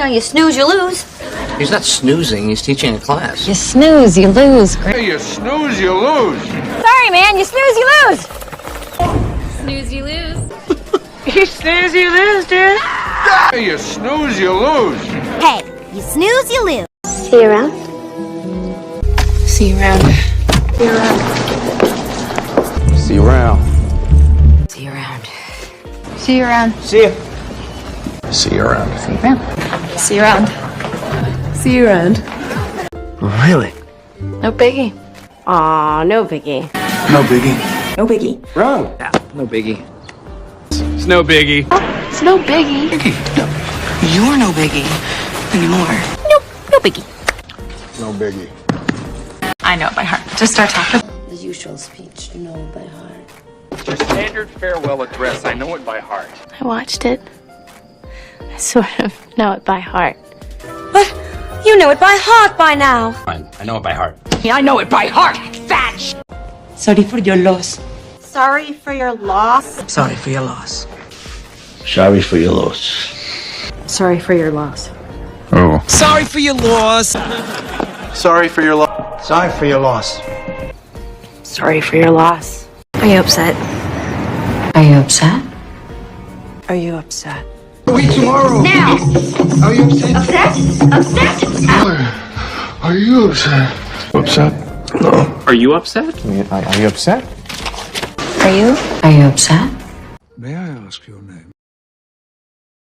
You know, you snooze, you lose. He's not snoozing, he's teaching a class. You snooze, you lose. Hey, you snooze, you lose. Sorry, man, you snooze, you lose. Snooze, you lose. You snooze, you lose, dude. Hey, you snooze, you lose. Hey, you snooze, you lose. See you around. See you around. See you around. See you around. See you around. See you around. See you. See you around. See you around. See you around. Really? No biggie. Aw, no biggie. No biggie. No biggie. Wrong. Yeah, no biggie. It's no biggie. It's no biggie. You're no biggie anymore. No biggie. No biggie. I know it by heart. Just start talking. The usual speech, you know by heart. Your standard farewell address. I know it by heart. I watched it. I sort of know it by heart. But you know it by heart by now. Fine, I know it by heart. I know it by heart. Thatch. Sorry for your loss. Sorry for your loss. Sorry for your loss. Sorry for your loss. Sorry for your loss. Oh. Sorry for your loss. Sorry for your loss. Sorry for your loss. Sorry for your loss. Are you upset? Are you upset? Are you upset? Wait tomorrow. Now! Are you upset? Upset? Upset? Are you upset? Upset? No. Are you upset? Are you? Are you upset? May I ask your name?